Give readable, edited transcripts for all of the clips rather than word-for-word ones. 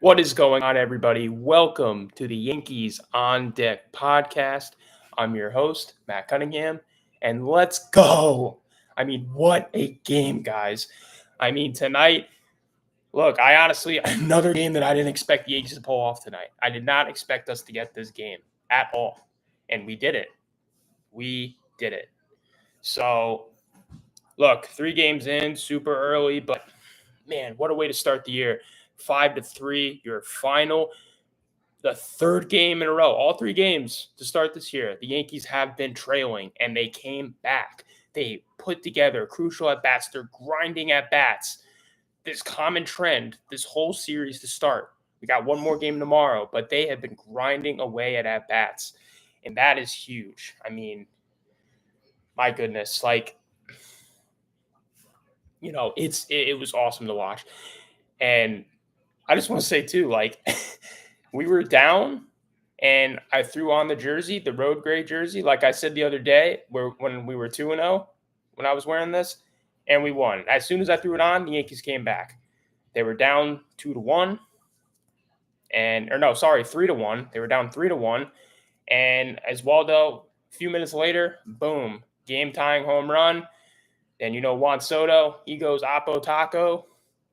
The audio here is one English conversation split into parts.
What is going on, everybody? Welcome to the Yankees on Deck podcast. I'm your host, Matt Cunningham, and let's go. What a game, guys. Tonight, look, another game that I didn't expect the Yankees to pull off tonight. I did not expect us to get this game at all, and we did it. We did it. So, look, 3 games in, super early, but man, what a way to start the year. 5-3, your final. The third game in a row, all 3 games to start this year, the Yankees have been trailing, and they came back. They put together crucial at-bats. They're grinding at-bats. This common trend, this whole series to start. We got one more game tomorrow, but they have been grinding away at-bats, and that is huge. My goodness, it was awesome to watch. And I just want to say, too, we were down, and I threw on the jersey, the road gray jersey, like I said the other day, when we were 2-0, when I was wearing this, and we won. As soon as I threw it on, the Yankees came back. They were down 2-1, 3-1. They were down 3-1, and as Waldo, a few minutes later, boom, game-tying home run. And Juan Soto, he goes Oppo Taco,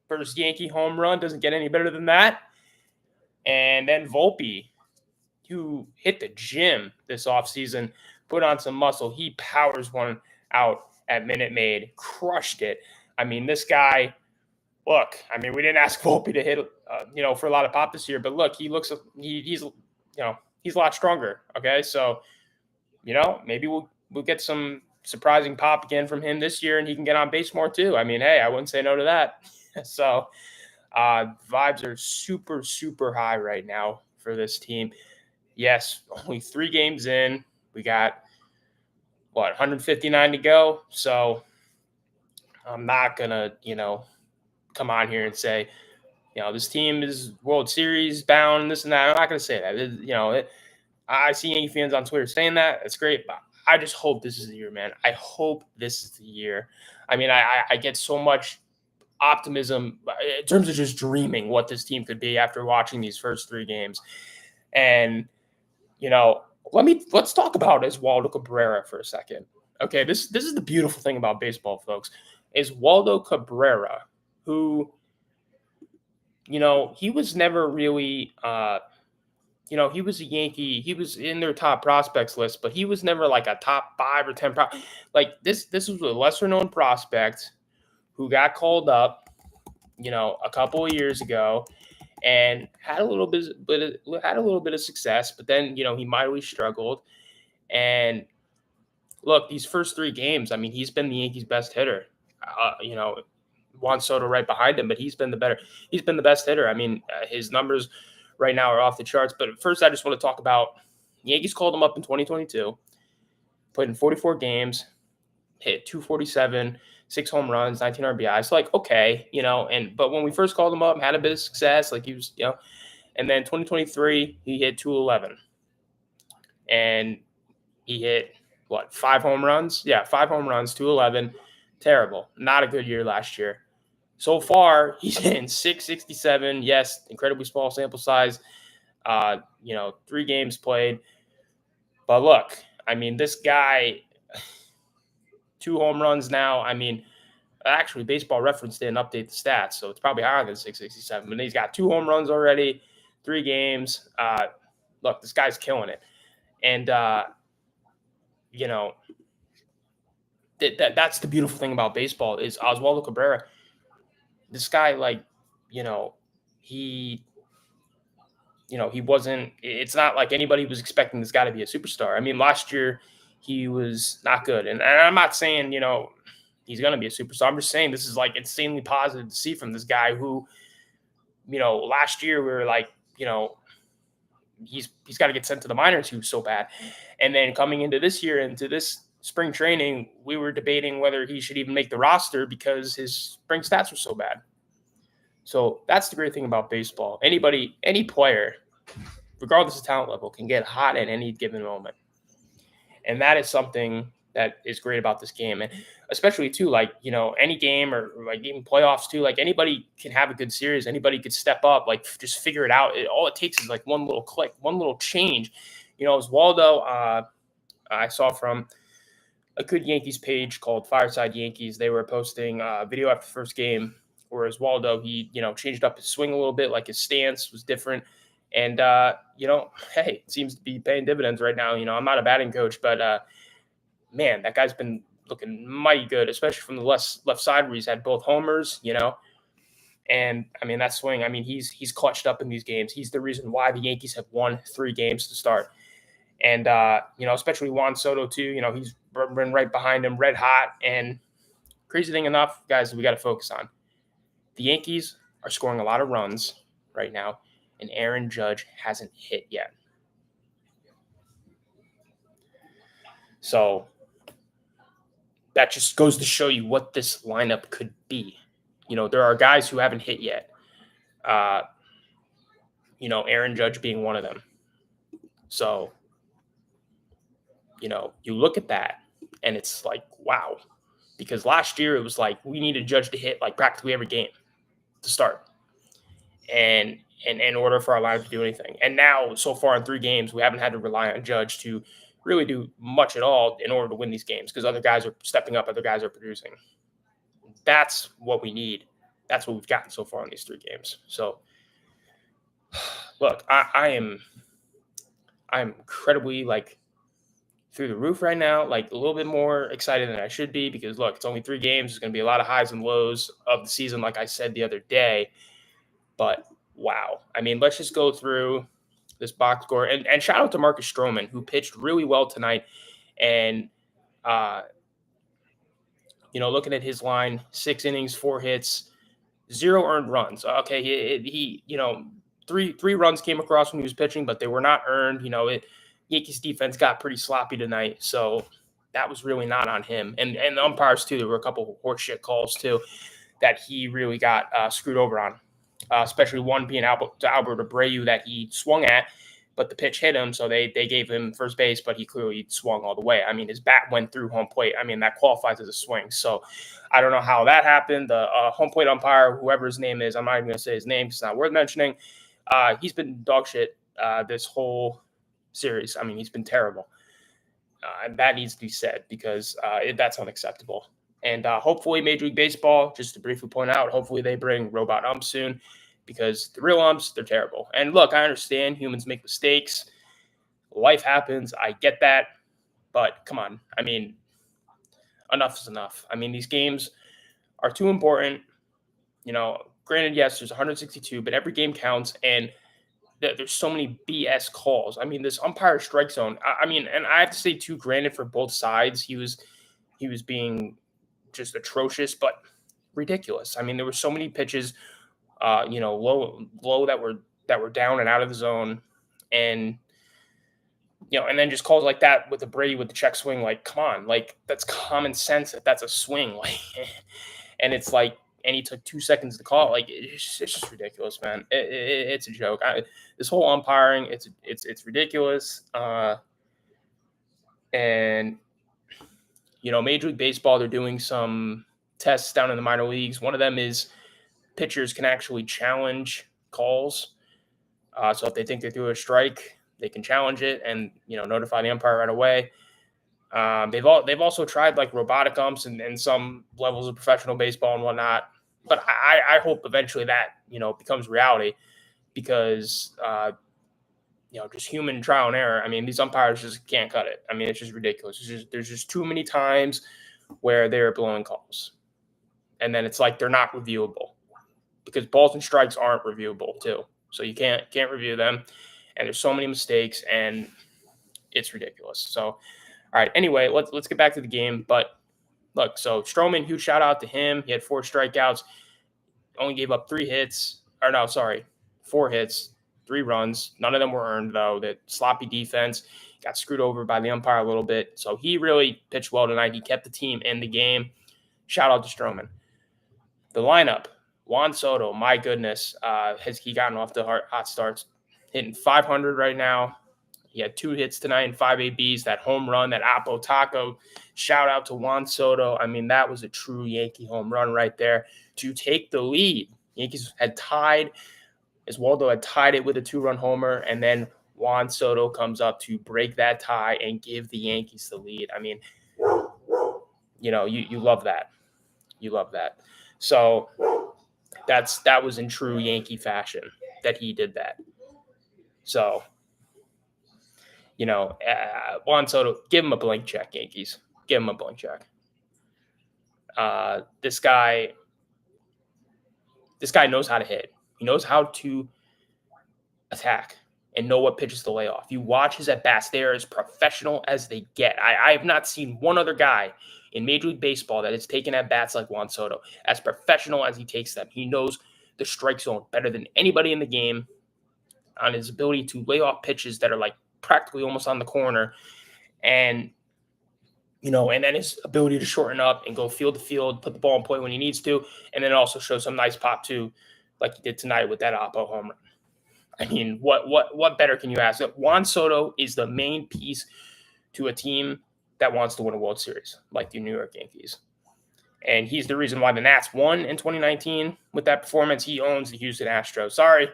first Yankee home run, doesn't get any better than that. And then Volpe, who hit the gym this offseason, put on some muscle. He powers one out at Minute Maid, crushed it. This guy, look, we didn't ask Volpe to hit, for a lot of pop this year, but look, he's a lot stronger. Okay, so, maybe we'll get some surprising pop again from him this year, and he can get on base more too. Hey, I wouldn't say no to that. So, vibes are super, super high right now for this team. Yes, only 3 games in. We got, 159 to go. So I'm not going to, come on here and say, this team is World Series bound and this and that. I'm not going to say that. I see Yankee fans on Twitter saying that. It's great, but I just hope this is the year, man. I hope this is the year. I get so much optimism in terms of just dreaming what this team could be after watching these first 3 games. And, let's talk about Oswaldo Cabrera for a second. Okay, this is the beautiful thing about baseball, folks, is Waldo Cabrera, who, he was never really, he was a Yankee. He was in their top prospects list, but he was never like a top 5 or 10. This was a lesser known prospect who got called up, a couple of years ago, and had a little bit of success, but then he mightily struggled. And look, these first 3 games, he's been the Yankees' best hitter. Juan Soto right behind him, but he's been the best hitter. His numbers right now are off the charts. But first, I just want to talk about the Yankees called him up in 2022, played in 44 games, hit 247. 6 home runs, 19 RBIs. So, okay, but when we first called him up, had a bit of success, he was, and then 2023, he hit 211. And he hit, 5 home runs? Yeah, 5 home runs, 211. Terrible. Not a good year last year. So far, he's hitting 667. Yes, incredibly small sample size. 3 games played. But look, this guy, 2 home runs now. Actually, Baseball Reference didn't update the stats, so it's probably higher than 667. But he's got 2 home runs already, 3 games. Look, this guy's killing it. And, that's the beautiful thing about baseball is Oswaldo Cabrera. This guy, he wasn't – it's not like anybody was expecting this guy to be a superstar. Last year – he was not good. And I'm not saying, he's going to be a superstar. I'm just saying this is insanely positive to see from this guy who, last year we were he's got to get sent to the minors. He was so bad. And then coming into this year, into this spring training, we were debating whether he should even make the roster because his spring stats were so bad. So that's the great thing about baseball. Any player, regardless of talent level, can get hot at any given moment. And that is something that is great about this game, and especially too, like, any game or like even playoffs too. Like, anybody can have a good series. Anybody could step up. Like, just figure it out. All it takes is like one little click, one little change. As Waldo, I saw from a good Yankees page called Fireside Yankees. They were posting a video after the first game, whereas Waldo, he changed up his swing a little bit, like his stance was different, and hey, it seems to be paying dividends right now. I'm not a batting coach, but man, that guy's been looking mighty good, especially from the left side where he's had both homers. And I mean that swing. I mean he's clutched up in these games. He's the reason why the Yankees have won 3 games to start. And especially Juan Soto too. He's been right behind him, red hot. And crazy thing enough, guys, we got to focus on the Yankees are scoring a lot of runs right now, and Aaron Judge hasn't hit yet. So that just goes to show you what this lineup could be. There are guys who haven't hit yet. Aaron Judge being one of them. So, you look at that and it's like, wow. Because last year it was like we needed Judge to hit like practically every game to start. And in order for our lineup to do anything. And now, so far in 3 games, we haven't had to rely on Judge to really do much at all in order to win these games because other guys are stepping up, other guys are producing. That's what we need. That's what we've gotten so far in these 3 games. So, look, I am incredibly through the roof right now, like a little bit more excited than I should be because look, it's only 3 games. There's going to be a lot of highs and lows of the season, like I said the other day. But wow, I mean, let's just go through this box score and shout out to Marcus Stroman, who pitched really well tonight. And looking at his line, 6 innings, 4 hits, 0 earned runs. Okay, he 3 runs came across when he was pitching, but they were not earned. Yankees defense got pretty sloppy tonight, so that was really not on him. And the umpires too. There were a couple of horseshit calls too that he really got screwed over on. Especially one being Albert Abreu that he swung at, but the pitch hit him, so they gave him first base, but he clearly swung all the way. I mean, his bat went through home plate. I mean, that qualifies as a swing. So I don't know how that happened. The home plate umpire, whoever his name is, I'm not even going to say his name because it's not worth mentioning. He's been dog shit this whole series. I mean, he's been terrible. And that needs to be said because that's unacceptable. And hopefully Major League Baseball, just to briefly point out, hopefully they bring robot umps soon because the real umps, they're terrible. And look, I understand humans make mistakes. Life happens. I get that. But come on. I mean, enough is enough. I mean, these games are too important. Granted, yes, there's 162, but every game counts. And there's so many BS calls. I mean, this umpire strike zone. I mean, and I have to say too, granted for both sides, he was being just atrocious, but ridiculous. I mean, there were so many pitches, low that were down and out of the zone, and and then just calls like that with the Brady with the check swing. Like, come on, like that's common sense that that's a swing. Like, and it's like. And he took 2 seconds to call. Like it's just ridiculous, man. It's a joke. This whole umpiring, it's ridiculous. And Major League Baseball, they're doing some tests down in the minor leagues. One of them is pitchers can actually challenge calls. So if they think they threw a strike, they can challenge it and notify the umpire right away. They've also tried like robotic umps and some levels of professional baseball and whatnot. But I hope eventually that becomes reality because just human trial and error. I mean, these umpires just can't cut it. I mean, it's just ridiculous. There's just too many times where they're blowing calls, and then it's like they're not reviewable because balls and strikes aren't reviewable too. So you can't review them, and there's so many mistakes, and it's ridiculous. So, all right. Anyway, let's get back to the game. But look, so Stroman, huge shout out to him. He had 4 strikeouts, only gave up 4 hits, 3 runs. None of them were earned, though. That sloppy defense got screwed over by the umpire a little bit. So he really pitched well tonight. He kept the team in the game. Shout out to Stroman. The lineup, Juan Soto, my goodness, has he gotten off the hot starts, hitting 500 right now. He had 2 hits tonight and 5 ABs. That home run, that Apo Taco, shout out to Juan Soto. I mean, that was a true Yankee home run right there to take the lead. Yankees had tied, Oswaldo had tied it with a 2-run homer, and then Juan Soto comes up to break that tie and give the Yankees the lead. I mean, you love that. You love that. So that was in true Yankee fashion that he did that. So, Juan Soto, give him a blank check, Yankees. Give him a blank check. This guy knows how to hit. He knows how to attack and know what pitches to lay off. You watch his at-bats, they are as professional as they get. I have not seen one other guy in Major League Baseball that has taken at-bats like Juan Soto, as professional as he takes them. He knows the strike zone better than anybody in the game on his ability to lay off pitches that are like practically almost on the corner. And and then his ability to shorten up and go field to field, put the ball in play when he needs to, and then also show some nice pop too, like he did tonight with that Oppo home run. I mean, what better can you ask? Juan Soto is the main piece to a team that wants to win a World Series, like the New York Yankees. And he's the reason why the Nats won in 2019 with that performance. He owns the Houston Astros. Sorry,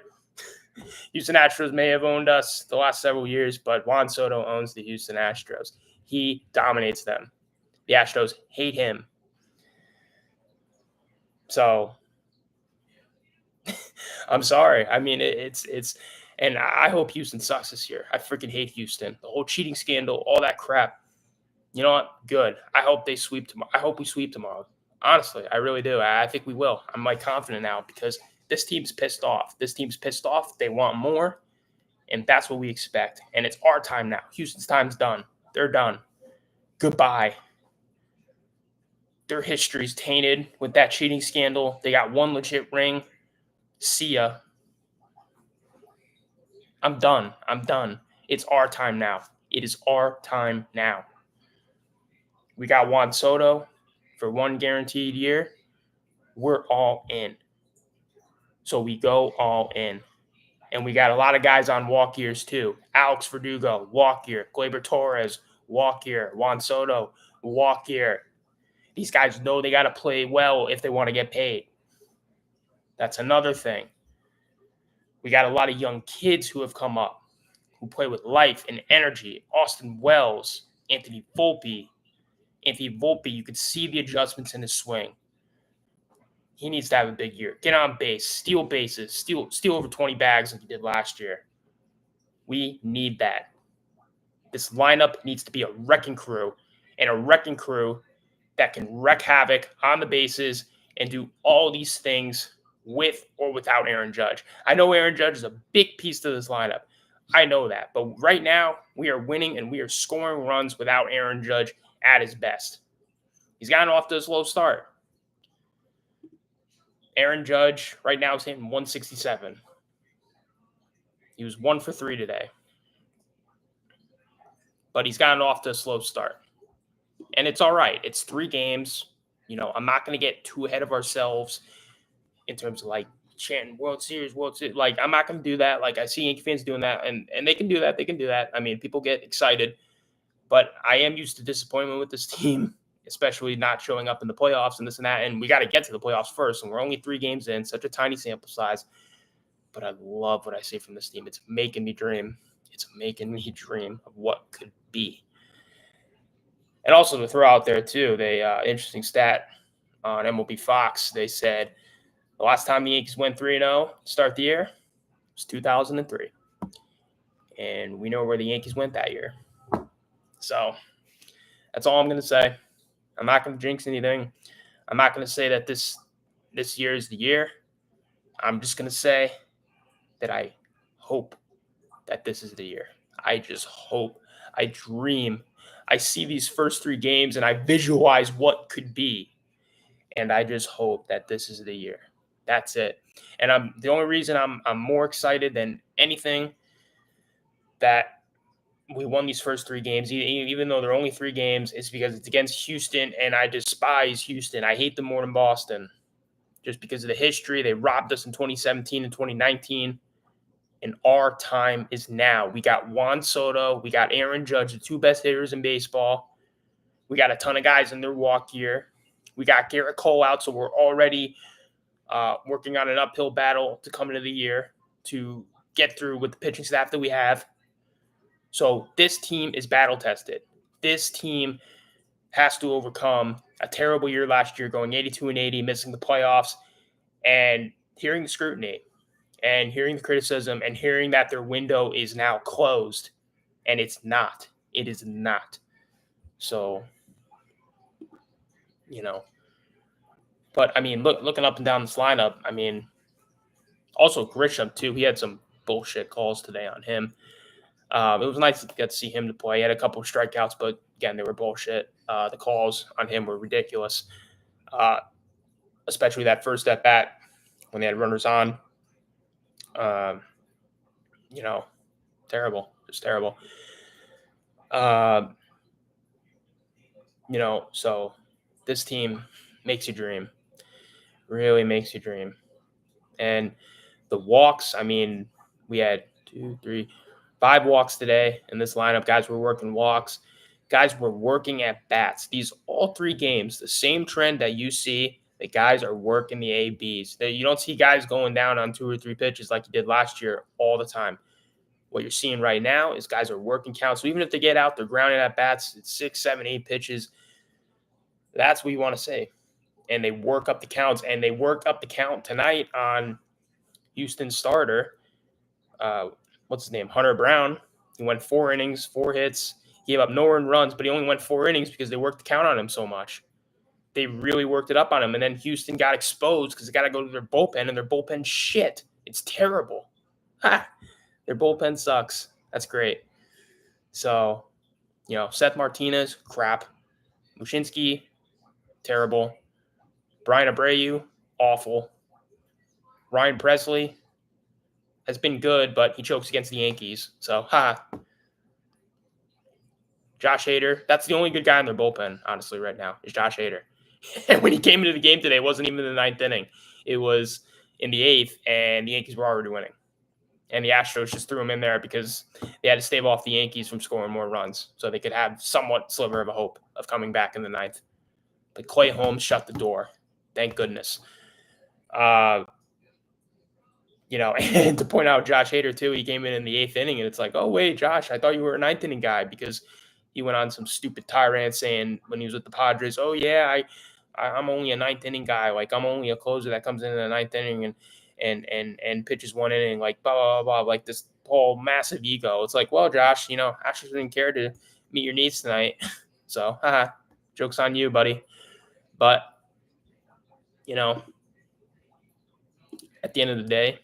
Houston Astros may have owned us the last several years, but Juan Soto owns the Houston Astros. He dominates them. The Astros hate him. So I'm sorry. I mean, it's and I hope Houston sucks this year. I freaking hate Houston. The whole cheating scandal, all that crap. You know what? Good. I hope they sweep tomorrow. I hope we sweep tomorrow. Honestly, I really do. I think we will. I'm like confident now because this team's pissed off. They want more, and that's what we expect. And it's our time now. Houston's time's done. They're done. Goodbye. Their history's tainted with that cheating scandal. They got one legit ring. See ya. I'm done. It's our time now. It is our time now. We got Juan Soto for one guaranteed year. We're all in. So we go all in. And we got a lot of guys on walk years too. Alex Verdugo, walk year. Gleyber Torres, walk year. Juan Soto, walk year. These guys know they got to play well if they want to get paid. That's another thing. We got a lot of young kids who have come up, who play with life and energy. Austin Wells, Anthony Volpe, you could see the adjustments in his swing. He needs to have a big year. Get on base, steal bases, steal over 20 bags like he did last year. We need that. This lineup needs to be a wrecking crew, and a wrecking crew that can wreak havoc on the bases and do all these things with or without Aaron Judge. I know Aaron Judge is a big piece to this lineup. I know that. But right now, we are winning and we are scoring runs without Aaron Judge at his best. He's gotten off to a slow start. Aaron Judge right now is hitting 167. He was 1 for 3 today. But he's gotten off to a slow start. And it's all right. It's 3 games. I'm not going to get too ahead of ourselves in terms of like chanting World Series. Like, I'm not going to do that. Like, I see Yankee fans doing that, and they can do that. I mean, people get excited. But I am used to disappointment with this team, especially not showing up in the playoffs and this and that. And we got to get to the playoffs first. And we're only 3 games in, such a tiny sample size. But I love what I see from this team. It's making me dream. It's making me dream of what could be. And also to throw out there, too, interesting stat on MLB Fox. They said the last time the Yankees went 3-0 to start the year was 2003. And we know where the Yankees went that year. So that's all I'm going to say. I'm not going to jinx anything. I'm not going to say that this year is the year. I'm just going to say that I hope that this is the year. I just hope. I dream. I see these first 3 games and I visualize what could be. And I just hope that this is the year. That's it. And the only reason I'm more excited than anything that we won these first 3 games, even though they're only 3 games, is because it's against Houston, and I despise Houston. I hate them more than Boston just because of the history. They robbed us in 2017 and 2019, and our time is now. We got Juan Soto, we got Aaron Judge, the two best hitters in baseball. We got a ton of guys in their walk year. We got Garrett Cole out, so we're already working on an uphill battle to come into the year to get through with the pitching staff that we have. So this team is battle tested. This team has to overcome a terrible year last year, going 82-80, missing the playoffs, and hearing the scrutiny and hearing the criticism and hearing that their window is now closed, and it's not. It is not. So, but I mean, looking up and down this lineup, I mean, also Grisham too. He had some bullshit calls today on him. It was nice to get to see him to play. He had a couple of strikeouts, but again, they were bullshit. The calls on him were ridiculous, especially that first at bat when they had runners on. Terrible, just terrible. So this team makes you dream, really makes you dream. And the walks, I mean, we had 2, 3, 5 walks today in this lineup. Guys were working walks. Guys were working at bats. These all 3 games, the same trend that you see, the guys are working the ABs. You don't see guys going down on 2 or 3 pitches like you did last year all the time. What you're seeing right now is guys are working counts. So even if they get out, they're grounding at bats. It's 6, 7, 8 pitches. That's what you want to see. And they work up the counts. And they worked up the count tonight on Houston's starter. What's his name? Hunter Brown. He went 4 innings, 4 hits. He gave up no earned runs, but he only went 4 innings because they worked the count on him so much. They really worked it up on him. And then Houston got exposed because they got to go to their bullpen, and their bullpen shit. It's terrible. Their bullpen sucks. That's great. So, Seth Martinez, crap. Mushinski, terrible. Brian Abreu, awful. Ryan Presley has been good, but he chokes against the Yankees. So, Josh Hader, that's the only good guy in their bullpen, honestly, right now, is Josh Hader. And when he came into the game today, it wasn't even in the 9th inning. It was in the 8th, and the Yankees were already winning. And the Astros just threw him in there because they had to stave off the Yankees from scoring more runs so they could have somewhat sliver of a hope of coming back in the 9th. But Clay Holmes shut the door. Thank goodness. And to point out Josh Hader, too, he came in the 8th inning, and it's like, oh, wait, Josh, I thought you were a 9th inning guy because he went on some stupid tirade saying when he was with the Padres, oh, yeah, I'm only a 9th inning guy. Like, I'm only a closer that comes in the 9th inning and pitches 1 inning, like, blah, blah, blah, blah, like this whole massive ego. It's like, well, Josh, Astros didn't care to meet your needs tonight. So, joke's on you, buddy. But, at the end of the day,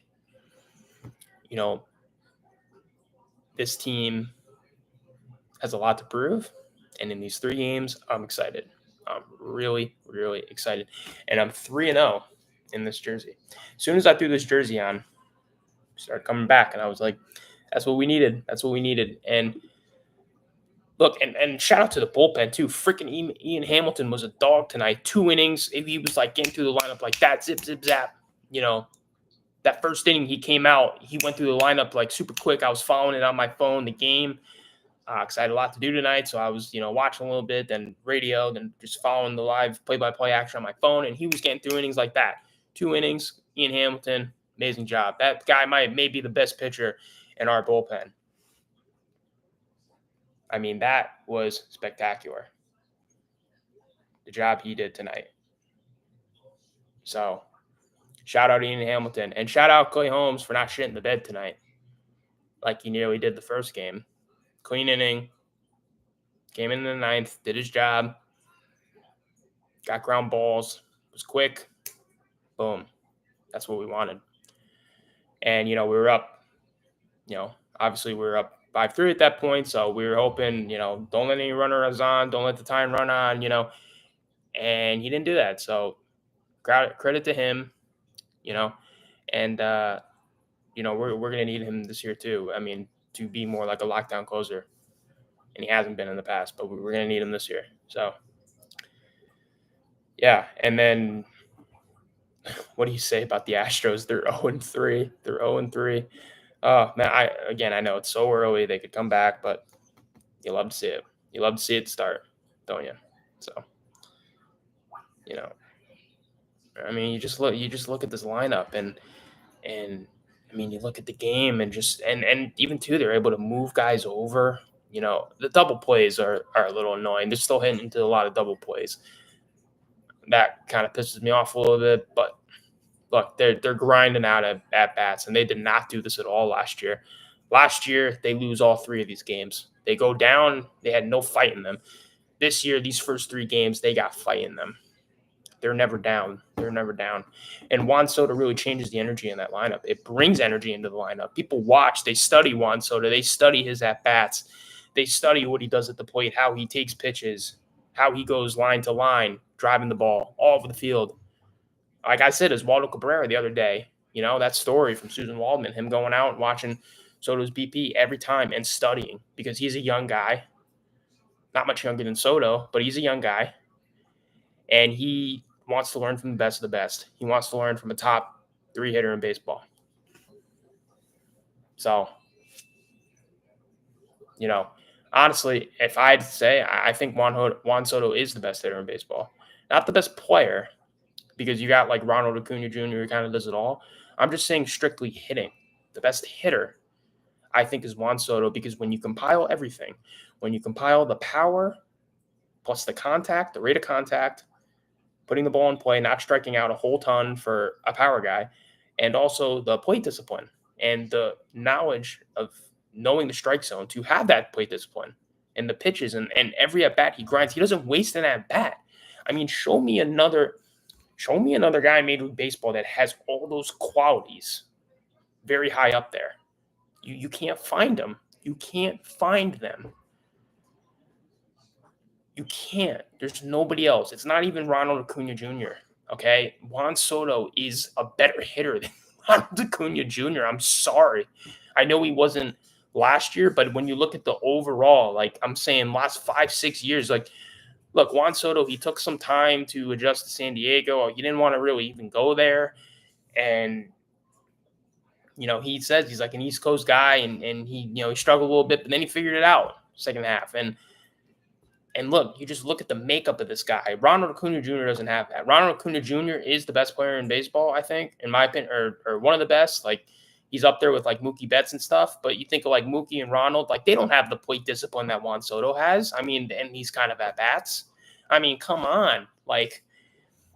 this team has a lot to prove. And in these 3 games, I'm excited. I'm really, really excited. And I'm 3-0 in this jersey. As soon as I threw this jersey on, I started coming back. And I was like, that's what we needed. That's what we needed. And look, and shout out to the bullpen, too. Freaking Ian Hamilton was a dog tonight. 2 innings. He was like getting through the lineup like that. Zip, zip, zap. That first inning he came out, he went through the lineup like super quick. I was following it on my phone, the game, because I had a lot to do tonight. So I was, watching a little bit, then radio, then just following the live play-by-play action on my phone. And he was getting through innings like that. 2 innings, Ian Hamilton, amazing job. That guy may be the best pitcher in our bullpen. I mean, that was spectacular, the job he did tonight. So, shout out Ian Hamilton. And shout out Clay Holmes for not shitting the bed tonight like he nearly did the first game. Clean inning. Came in the 9th. Did his job. Got ground balls. Was quick. Boom. That's what we wanted. And, we were up. Obviously we were up 5-3 at that point. So we were hoping, don't let any runners on. Don't let the time run on, And he didn't do that. So credit to him. And, we're going to need him this year too. I mean, to be more like a lockdown closer. And he hasn't been in the past, but we're going to need him this year. So, yeah. And then what do you say about the Astros? They're 0-3. They're 0-3. Oh man, I know it's so early they could come back, but you love to see it. You love to see it start, don't you? So you know, I mean, you just look at this lineup and I mean, you look at the game and just and even too, they're able to move guys over. You know, the double plays are a little annoying. They're still hitting into a lot of double plays. That kind of pisses me off a little bit, but look, they're grinding out at bats, and they did not do this at all last year. Last year, they lose all three of these games. They go down. They had no fight in them. This year, these first three games, they got fight in them. They're never down. They're never down. And Juan Soto really changes the energy in that lineup. It brings energy into the lineup. People watch. They study Juan Soto. They study his at bats. They study what he does at the plate, how he takes pitches, how he goes line to line, driving the ball all over the field. Like I said, Waldo Cabrera the other day, you know, that story from Susan Waldman, him going out and watching Soto's BP every time and studying because he's a young guy, not much younger than Soto, but he's a young guy. And he wants to learn from the best of the best. He wants to learn from a top three hitter in baseball. So, you know, honestly, if I had to say, I think Juan Soto is the best hitter in baseball. Not the best player, because you got like Ronald Acuna Jr. who kind of does it all. I'm just saying strictly hitting. The best hitter, I think, is Juan Soto because when you compile everything, when you compile the power plus the contact, the rate of contact, putting the ball in play, not striking out a whole ton for a power guy, and also the plate discipline and the knowledge of knowing the strike zone to have that plate discipline and the pitches and every at bat he grinds. He doesn't waste an at bat. I mean, show me another guy in Major League Baseball that has all those qualities very high up there. You can't find them. You can't find them. You can't. There's nobody else. It's not even Ronald Acuna Jr. Okay, Juan Soto is a better hitter than Ronald Acuna Jr. I'm sorry. I know he wasn't last year, but when you look at the overall, like I'm saying, last 5-6 years, like look, Juan Soto, he took some time to adjust to San Diego. He didn't want to really even go there, and you know, he says he's like an East Coast guy, and he, you know, he struggled a little bit, but then he figured it out second half. And look, you just look at the makeup of this guy. Ronald Acuna Jr. doesn't have that. Ronald Acuna Jr. is the best player in baseball, I think, in my opinion, or one of the best. Like he's up there with like Mookie Betts and stuff. But you think of like Mookie and Ronald, like they don't have the plate discipline that Juan Soto has. I mean, and he's kind of at bats. I mean, come on, like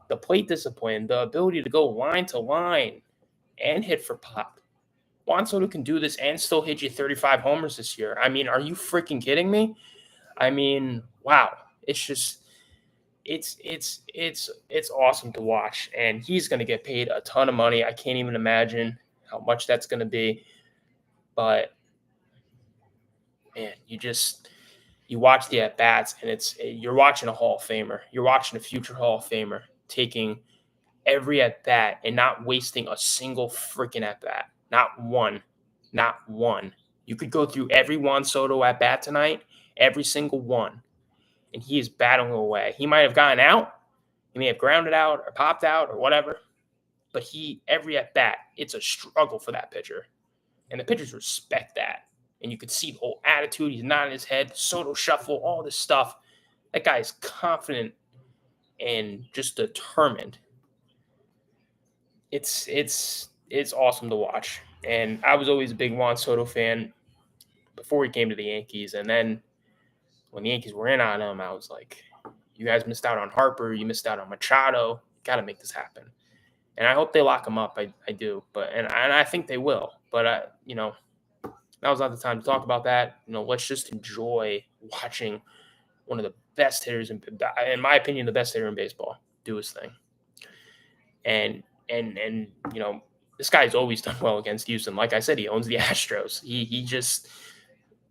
the plate discipline, the ability to go line to line and hit for pop. Juan Soto can do this and still hit you 35 homers this year. I mean, are you freaking kidding me? I mean, wow. It's just it's awesome to watch. And he's gonna get paid a ton of money. I can't even imagine how much that's gonna be. But man, you watch the at bats and you're watching a Hall of Famer. You're watching a future Hall of Famer taking every at bat and not wasting a single freaking at bat. Not one. Not one. You could go through every Juan Soto at bat tonight, every single one, and he is battling away. He might have gotten out, he may have grounded out or popped out or whatever, but every at bat, it's a struggle for that pitcher, and the pitchers respect that. And you could see the whole attitude. He's nodding his head, Soto shuffle, all this stuff. That guy is confident and just determined. It's awesome to watch. And I was always a big Juan Soto fan before he came to the Yankees. And then when the Yankees were in on him, I was like, you guys missed out on Harper. You missed out on Machado. Got to make this happen. And I hope they lock him up. I do. And I think they will. But, you know, that was not the time to talk about that. You know, let's just enjoy watching one of the best hitters, in my opinion, the best hitter in baseball, do his thing. And you know, this guy's always done well against Houston. Like I said, he owns the Astros. He just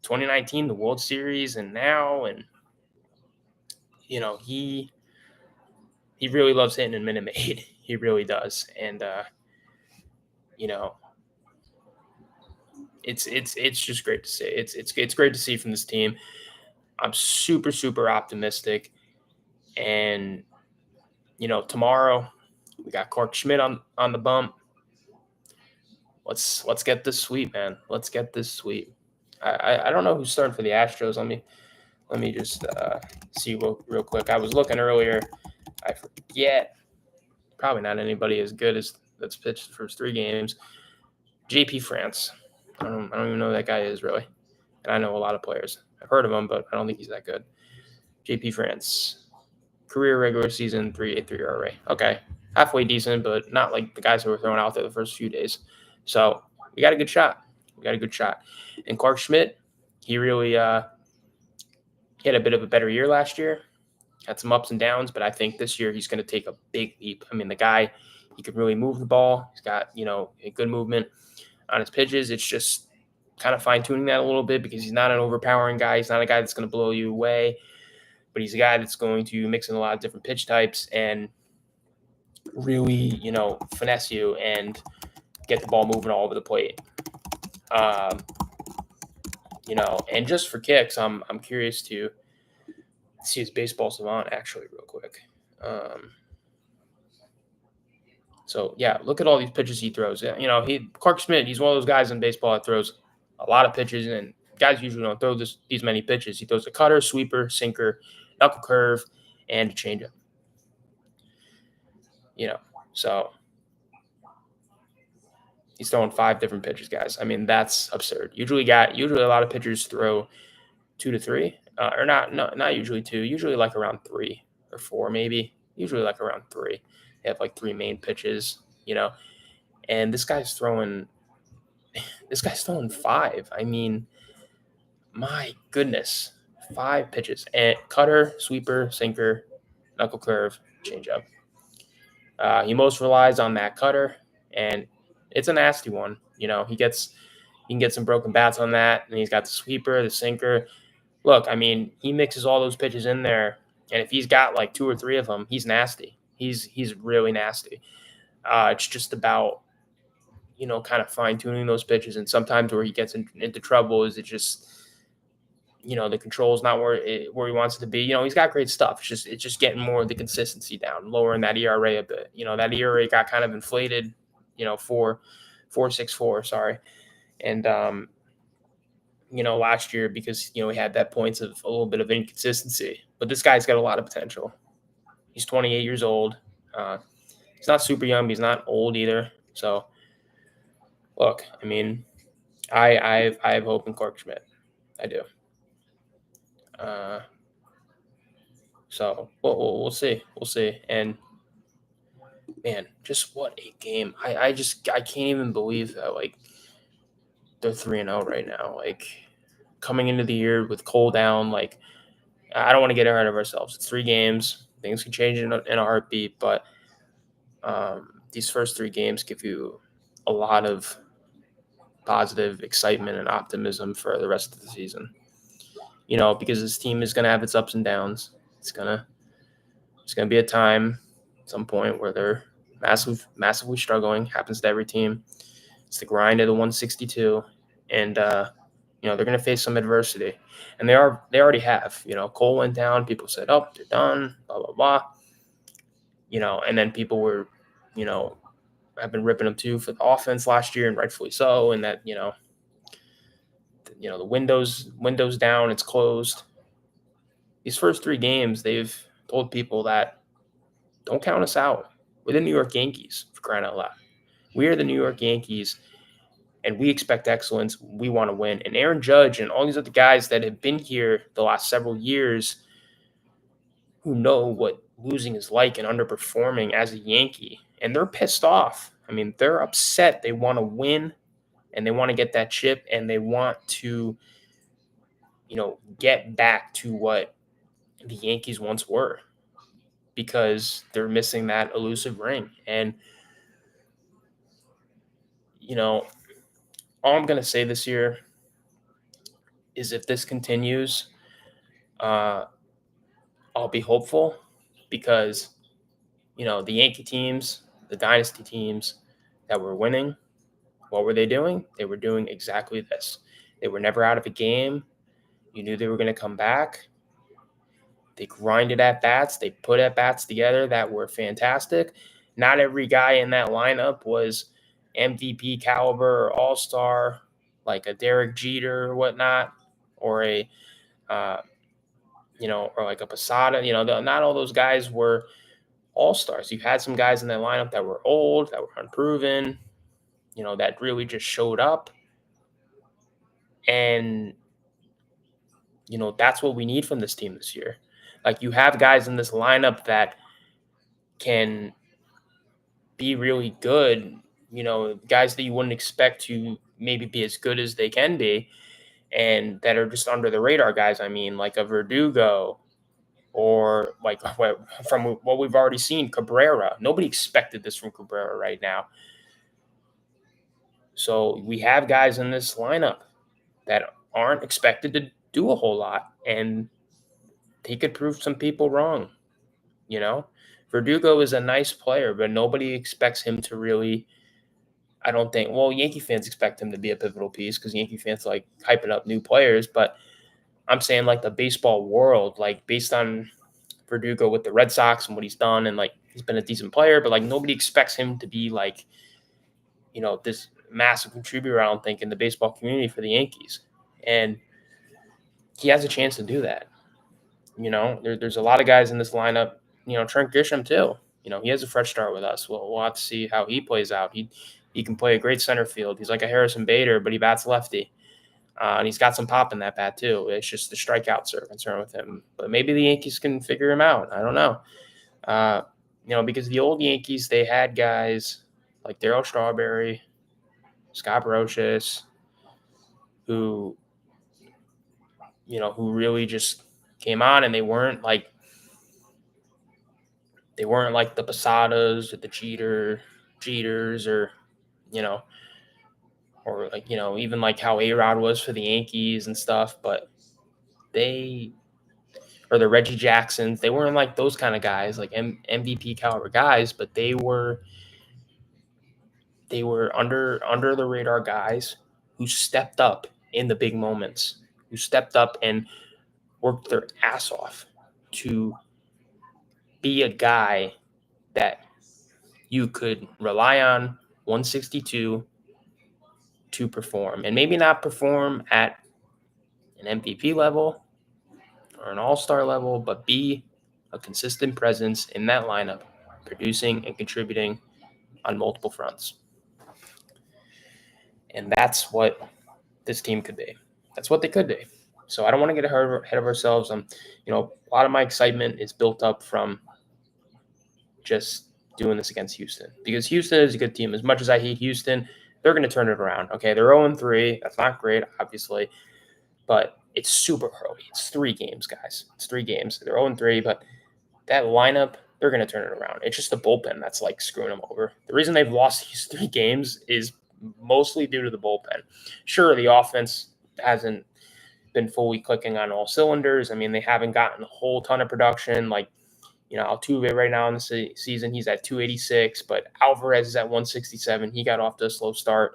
2019, the World Series, and now, and you know, he really loves hitting in Minute Maid. He really does. And you know, it's just great to see. It's great to see from this team. I'm super, super optimistic. And you know, tomorrow we got Clark Schmidt on the bump. let's get this sweep, man. Let's get this sweep. I don't know who's starting for the Astros. Let me just see real quick. I was looking earlier. I forget. Probably not anybody as good as that's pitched the first 3 games. JP France. I don't even know who that guy is really. And I know a lot of players. I've heard of him, but I don't think he's that good. JP France. Career regular season 3.83 ERA. Okay. Halfway decent, but not like the guys who were thrown out there the first few days. So we got a good shot. And Clark Schmidt, he really he had a bit of a better year last year. Had some ups and downs, but I think this year he's going to take a big leap. I mean, the guy, he can really move the ball. He's got, a good movement on his pitches. It's just kind of fine-tuning that a little bit because he's not an overpowering guy. He's not a guy that's going to blow you away, but he's a guy that's going to mix in a lot of different pitch types and really, finesse you and get the ball moving all over the plate. And just for kicks, I'm curious to see his baseball savant actually real quick. So yeah, look at all these pitches he throws. Clark Schmidt, he's one of those guys in baseball that throws a lot of pitches, and guys usually don't throw these many pitches. He throws a cutter, sweeper, sinker, knuckle curve, and a changeup. So he's throwing 5 different pitches, guys. I mean, that's absurd. Usually a lot of pitchers throw 2 to 3, or not usually 2. Usually like around 3 or 4, maybe. Usually like around 3. They have like 3 main pitches, and this guy's throwing 5. I mean, my goodness, 5 pitches and cutter, sweeper, sinker, knuckle curve, changeup. He most relies on that cutter, and it's a nasty one. He can get some broken bats on that, and he's got the sweeper, the sinker. Look, I mean, he mixes all those pitches in there, and if he's got like 2 or 3 of them, he's nasty. He's really nasty. It's just about kind of fine tuning those pitches, and sometimes where he gets into trouble is it just the control is not where he wants it to be. He's got great stuff. It's just getting more of the consistency down, lowering that ERA a bit. That ERA got kind of inflated. 4.64. Sorry, and last year because he had that points of a little bit of inconsistency. But this guy's got a lot of potential. He's 28 years old. He's not super young, but he's not old either. So, look, I mean, I have hope in Clark Schmidt. I do. So we'll see. And man, just what a game! I can't even believe that they're 3-0 right now. Like coming into the year with Cole down, like I don't want to get ahead of ourselves. It's 3 games. Things can change in a heartbeat, but these first 3 games give you a lot of positive excitement and optimism for the rest of the season. Because this team is going to have its ups and downs. It's gonna be a time at some point where they're massively struggling. Happens to every team. It's the grind of the 162, and they're going to face some adversity, and they already have. Cole went down. People said, "Oh, they're done." Blah blah blah. And then people were, have been ripping them too for the offense last year, and rightfully so. And that the windows down. It's closed. These first 3 games, they've told people that don't count us out. We're the New York Yankees, for crying out loud. We are the New York Yankees, and we expect excellence. We want to win. And Aaron Judge and all these other guys that have been here the last several years who know what losing is like and underperforming as a Yankee, and they're pissed off. I mean, they're upset. They want to win, and they want to get that chip, and they want to, get back to what the Yankees once were, because they're missing that elusive ring. And all I'm going to say this year is if this continues, I'll be hopeful, because the Yankee teams, the dynasty teams that were winning, what were they doing? They were doing exactly this. They were never out of a game. You knew they were going to come back. They grinded at bats. They put at bats together that were fantastic. Not every guy in that lineup was MVP caliber or all-star, like a Derek Jeter or whatnot, or a or like a Posada. Not all those guys were all-stars. You had some guys in that lineup that were old, that were unproven, that really just showed up. And, that's what we need from this team this year. Like, you have guys in this lineup that can be really good, guys that you wouldn't expect to maybe be as good as they can be, and that are just under the radar guys. I mean, like a Verdugo, or like from what we've already seen, Cabrera. Nobody expected this from Cabrera right now. So we have guys in this lineup that aren't expected to do a whole lot, and he could prove some people wrong. Verdugo is a nice player, but nobody expects him to really. I don't think. Well, Yankee fans expect him to be a pivotal piece because Yankee fans like hyping up new players. But I'm saying, like, the baseball world, like, based on Verdugo with the Red Sox and what he's done, and like he's been a decent player, but like nobody expects him to be like, this massive contributor, I don't think, in the baseball community for the Yankees. And he has a chance to do that. There's a lot of guys in this lineup. Trent Grisham too. He has a fresh start with us. We'll have to see how he plays out. He can play a great center field. He's like a Harrison Bader, but he bats lefty. And he's got some pop in that bat too. It's just the strikeouts are a concern with him. But maybe the Yankees can figure him out. I don't know. Because the old Yankees, they had guys like Darryl Strawberry, Scott Brocious, who really just came on, and they weren't like the Posadas or the Jeters, or or like even like how A-Rod was for the Yankees and stuff, but or the Reggie Jacksons, they weren't like those kind of guys, like MVP caliber guys, but they were under the radar guys who stepped up in the big moments, who stepped up and worked their ass off to be a guy that you could rely on 162 to perform, and maybe not perform at an MVP level or an all-star level, but be a consistent presence in that lineup, producing and contributing on multiple fronts. And that's what this team could be. That's what they could be. So I don't want to get ahead of ourselves. A lot of my excitement is built up from just doing this against Houston, because Houston is a good team. As much as I hate Houston, they're going to turn it around. Okay, they're 0-3. That's not great, obviously, but it's super early. It's 3 games, guys. It's 3 games. They're 0-3, but that lineup, they're going to turn it around. It's just the bullpen that's like screwing them over. The reason they've lost these 3 games is mostly due to the bullpen. Sure, the offense hasn't been fully clicking on all cylinders. I mean, they haven't gotten a whole ton of production. Like, Altuve right now in the season, he's at 286, but Alvarez is at 167. He got off to a slow start.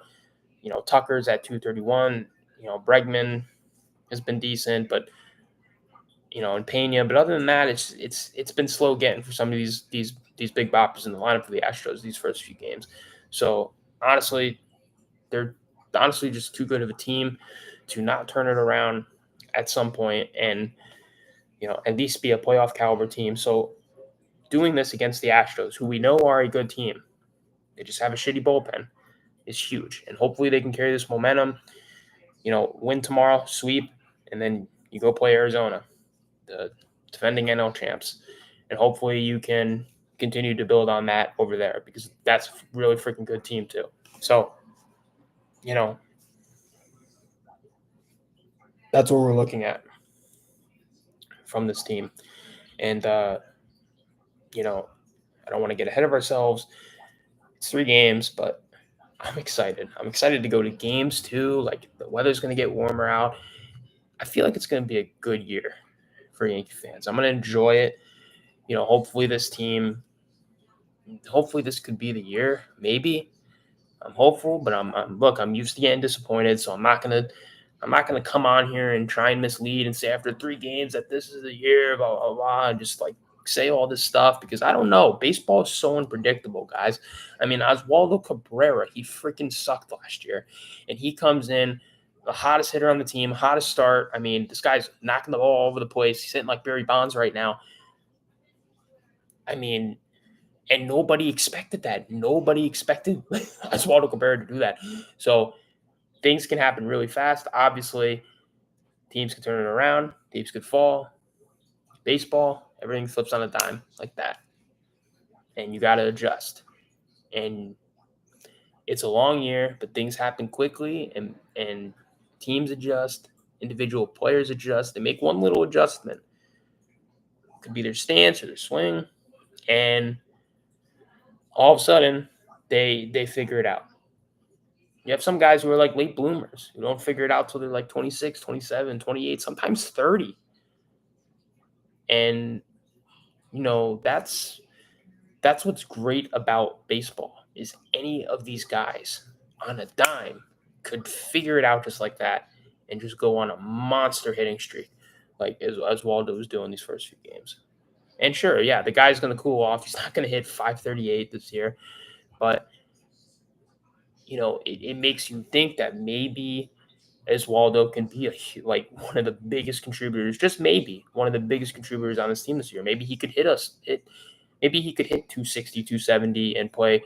Tucker's at 231. Bregman has been decent, but and Pena. But other than that, it's been slow getting for some of these big boppers in the lineup for the Astros these first few games. So honestly, they're just too good of a team to not turn it around at some point, and at least be a playoff caliber team. So doing this against the Astros, who we know are a good team, they just have a shitty bullpen, is huge. And hopefully they can carry this momentum, win tomorrow, sweep, and then you go play Arizona, the defending NL champs. And hopefully you can continue to build on that over there, because that's a really freaking good team too. So, that's what we're looking at from this team. And, I don't want to get ahead of ourselves. It's 3 games, but I'm excited. I'm excited to go to games too. Like, the weather's going to get warmer out. I feel like it's going to be a good year for Yankee fans. I'm going to enjoy it. Hopefully this could be the year. Maybe. I'm hopeful, but I'm used to getting disappointed, so I'm not gonna come on here and try and mislead and say after 3 games that this is the year, blah blah blah, and just like say all this stuff because I don't know. Baseball is so unpredictable, guys. I mean, Oswaldo Cabrera, he freaking sucked last year, and he comes in the hottest hitter on the team, hottest start. I mean, this guy's knocking the ball all over the place. He's hitting like Barry Bonds right now. I mean, and nobody expected that. Nobody expected Oswaldo Cabrera to do that. So things can happen really fast. Obviously, teams can turn it around. Teams could fall. Baseball, everything flips on a dime like that, and you got to adjust. And it's a long year, but things happen quickly, and teams adjust, individual players adjust. They make one little adjustment. It could be their stance or their swing, and all of a sudden they figure it out. You have some guys who are like late bloomers who don't figure it out till they're like 26, 27, 28, sometimes 30. And that's what's great about baseball is any of these guys on a dime could figure it out just like that and just go on a monster hitting streak like as Waldo was doing these first few games. And sure, yeah, the guy's going to cool off. He's not going to hit 538 this year, but it makes you think that maybe Oswaldo can be like one of the biggest contributors, just maybe one of the biggest contributors on this team this year. Maybe he could maybe he could hit 260, 270 and play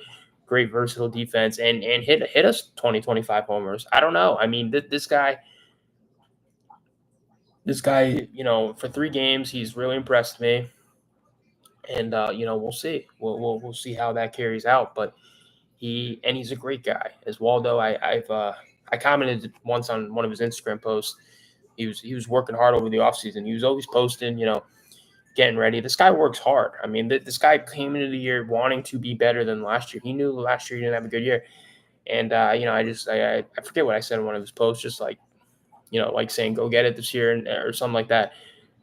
great versatile defense and hit us 20, 25 homers. I don't know. I mean, this guy, for 3 games, he's really impressed me. And we'll see. We'll see how that carries out. But he's a great guy. As Waldo, I commented once on one of his Instagram posts. He was working hard over the offseason. He was always posting, getting ready. This guy works hard. I mean, this guy came into the year wanting to be better than last year. He knew last year he didn't have a good year. And, I forget what I said in one of his posts, just like, like saying, go get it this year or something like that.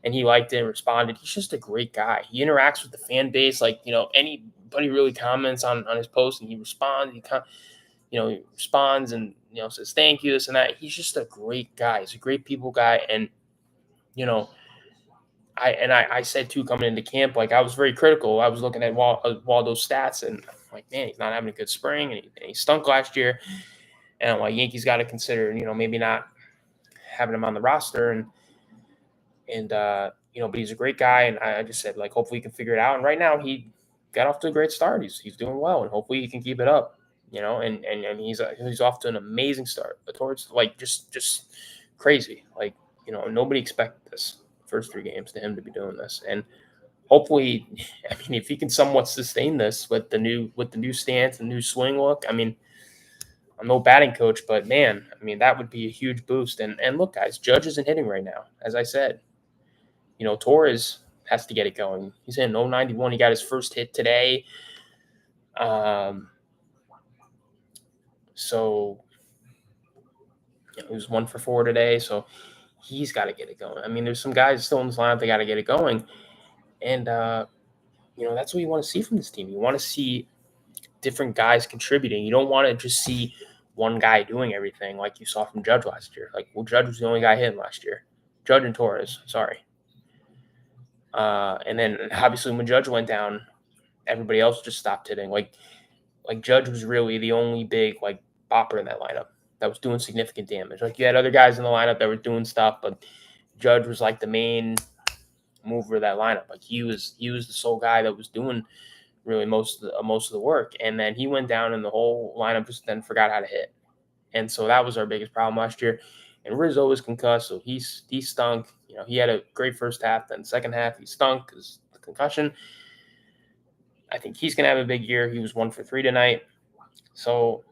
And he liked it and responded. He's just a great guy. He interacts with the fan base. Like, anybody really comments on his post and he responds. He responds and, says thank you, this and that. He's just a great guy. He's a great people guy. And, I said too coming into camp, like I was very critical. I was looking at Waldo's stats and I'm like, man, he's not having a good spring and he stunk last year. And I'm like, Yankees got to consider, maybe not having him on the roster and but he's a great guy. And I just said, like, hopefully he can figure it out. And right now he got off to a great start. He's doing well and hopefully he can keep it up, and he's off to an amazing start towards like just crazy. Like, nobody expected this first 3 games to him to be doing this. And hopefully, I mean, if he can somewhat sustain this with the new stance, the new swing look, I mean, I'm no batting coach, but man, I mean, that would be a huge boost. And look, guys, Judge isn't hitting right now. As I said, Torres has to get it going. He's in 091. He got his first hit today. So he was 1 for 4 today. So he's got to get it going. I mean, there's some guys still in this lineup. They got to get it going. And, that's what you want to see from this team. You want to see different guys contributing. You don't want to just see one guy doing everything like you saw from Judge last year. Like, well, Judge was the only guy hitting last year. Judge and Torres, sorry. And then obviously when Judge went down, everybody else just stopped hitting. Like Judge was really the only big like bopper in that lineup that was doing significant damage. Like you had other guys in the lineup that were doing stuff, but Judge was like the main mover of that lineup. Like he was the sole guy that was doing really most of the work. And then he went down and the whole lineup just then forgot how to hit. And so that was our biggest problem last year. And Rizzo was concussed, so he stunk. He had a great first half. Then second half, he stunk because the concussion. I think he's going to have a big year. He was 1 for 3 tonight. So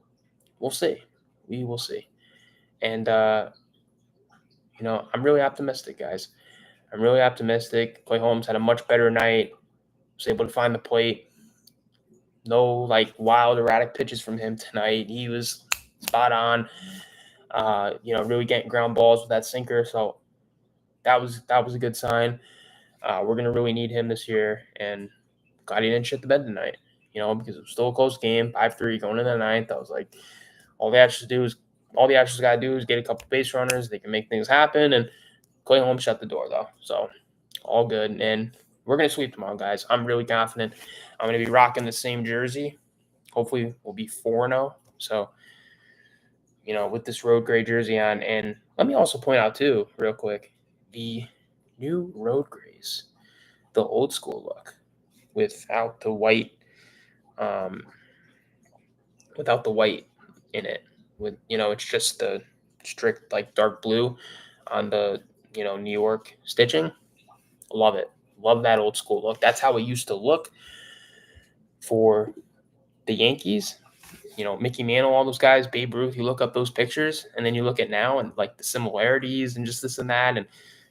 we'll see. We will see. And, I'm really optimistic, guys. I'm really optimistic. Clay Holmes had a much better night. Was able to find the plate. No, like, wild, erratic pitches from him tonight. He was spot on. Really getting ground balls with that sinker. So that was a good sign. We're going to really need him this year. And glad he didn't shit the bed tonight, because it was still a close game, 5-3 going into the ninth. I was like, all the Astros got to do is get a couple base runners. They can make things happen. And Clay Holmes shut the door, though. So all good. And we're going to sweep tomorrow, guys. I'm really confident. I'm going to be rocking the same jersey. Hopefully, we'll be 4-0. So, with this road gray jersey on. And let me also point out, too, real quick, the new road grays, the old school look without the white, in it. It's just the strict, like, dark blue on the, New York stitching. Love it. Love that old school look. That's how it used to look for the Yankees. Mickey Mantle, all those guys, Babe Ruth, you look up those pictures and then you look at now and like the similarities and just this and that. And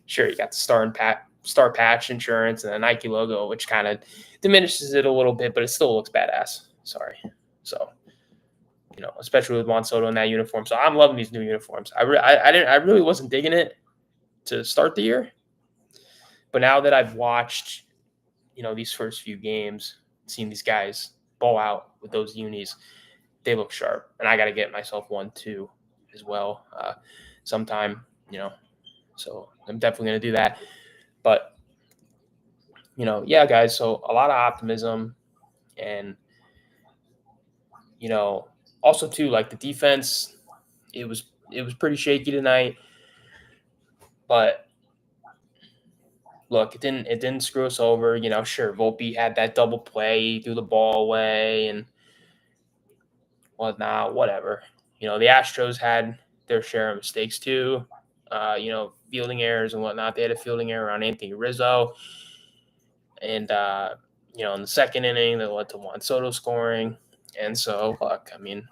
sure, you got the star patch insurance and the Nike logo, which kind of diminishes it a little bit, but it still looks badass. Sorry. So, especially with Juan Soto in that uniform. So I'm loving these new uniforms. I really wasn't digging it to start the year. But now that I've watched, these first few games, seen these guys ball out with those unis, they look sharp. And I got to get myself one too as well sometime, So I'm definitely going to do that. But, yeah, guys, so a lot of optimism. And, also too, like the defense, it was pretty shaky tonight. But look, it didn't screw us over. Sure, Volpe had that double play, he threw the ball away and whatnot, whatever. The Astros had their share of mistakes too. Fielding errors and whatnot. They had a fielding error on Anthony Rizzo. And, in the second inning, that led to Juan Soto scoring. And so, look, the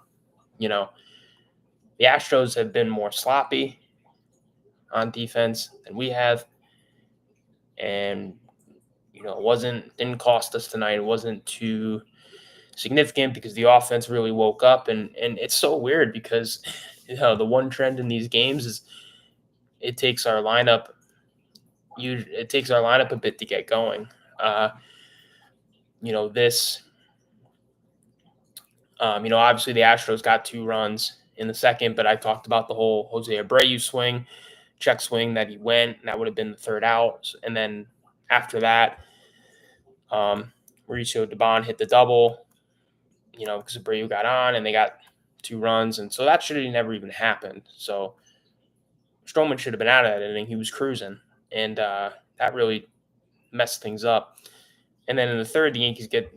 Astros have been more sloppy on defense than we have. And, it didn't cost us tonight. It wasn't too significant because the offense really woke up. And it's so weird because, the one trend in these games is it takes our lineup a bit to get going. Obviously the Astros got 2 runs in the second, but I talked about the whole Jose Abreu check swing that he went, and that would have been the third out. And then after that, Mauricio Dubon hit the double, because Abreu got on and they got 2 runs. And so that should have never even happened. So Stroman should have been out of that inning. He was cruising. And that really messed things up. And then in the third, the Yankees get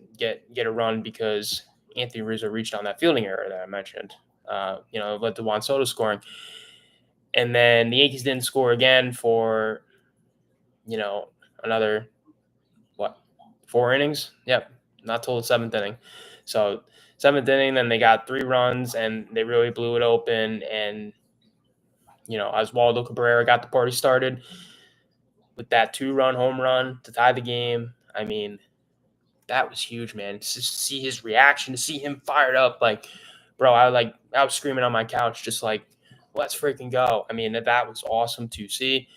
a run because Anthony Rizzo reached on that fielding error that I mentioned. It led to Juan Soto scoring. And then the Yankees didn't score again for, another, 4 innings? Yep, not till the 7th inning. So 7th inning, then they got 3 runs, and they really blew it open. And, Oswaldo Cabrera got the party started with that 2-run home run to tie the game. I mean, that was huge, man. To see his reaction, to see him fired up, like, bro, I was screaming on my couch, just like, let's freaking go. I mean, that was awesome to see.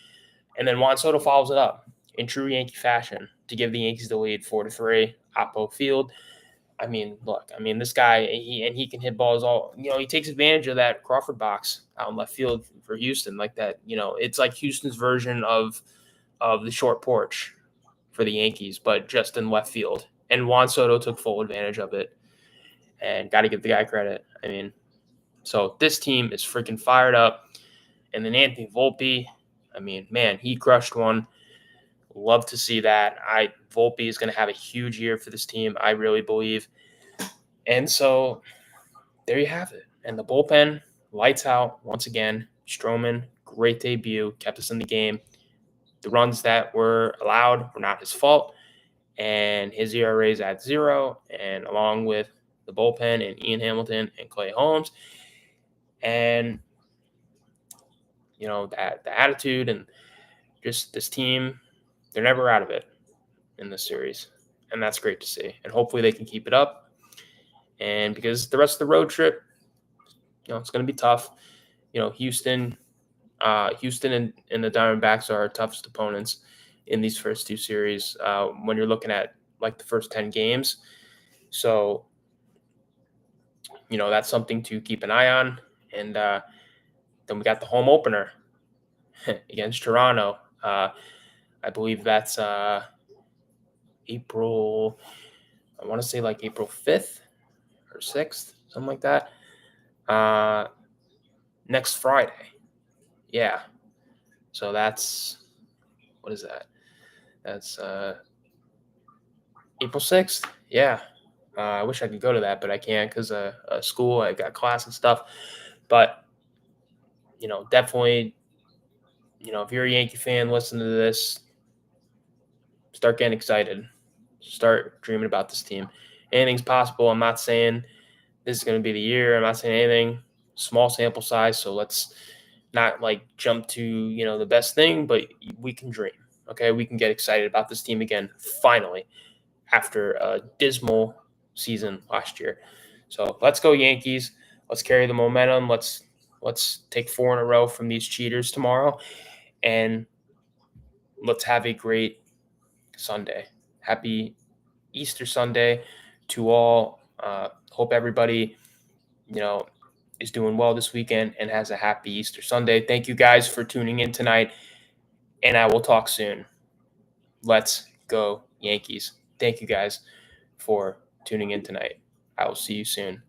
And then Juan Soto follows it up in true Yankee fashion to give the Yankees the lead 4-3, Oppo Field. I mean, look, this guy, he can hit balls all, he takes advantage of that Crawford box out in left field for Houston, like that. It's like Houston's version of the short porch for the Yankees, but just in left field. And Juan Soto took full advantage of it, and got to give the guy credit. So this team is freaking fired up. And then Anthony Volpe, man, he crushed one. Love to see that. Volpe is going to have a huge year for this team, I really believe. And so there you have it. And the bullpen, lights out once again. Stroman, great debut, kept us in the game. The runs that were allowed were not his fault. And his ERA is at 0, and along with the bullpen and Ian Hamilton and Clay Holmes. And, that the attitude and just this team, they're never out of it in this series. And that's great to see. And hopefully they can keep it up. And because the rest of the road trip, it's going to be tough. Houston and the Diamondbacks are our toughest opponents in these first 2 series when you're looking at like the first 10 games. So, that's something to keep an eye on. And then we got the home opener against Toronto. I believe that's April, I want to say like April 5th or 6th, something like that. Next Friday. Yeah. So that's, what is that? That's April 6th. Yeah. I wish I could go to that, but I can't because school, I got class and stuff. But, definitely, if you're a Yankee fan, listen to this, start getting excited, start dreaming about this team. Anything's possible. I'm not saying this is going to be the year. I'm not saying anything. Small sample size, so let's not like jump to the best thing, but we can dream. Okay, we can get excited about this team again finally after a dismal season last year. So let's go Yankees. Let's carry the momentum. Let's take 4 in a row from these cheaters tomorrow, and let's have a great Sunday. Happy Easter Sunday to all. Hope everybody, is doing well this weekend and has a happy Easter Sunday. Thank you guys for tuning in tonight, and I will talk soon. Let's go Yankees. Thank you guys for tuning in tonight. I will see you soon.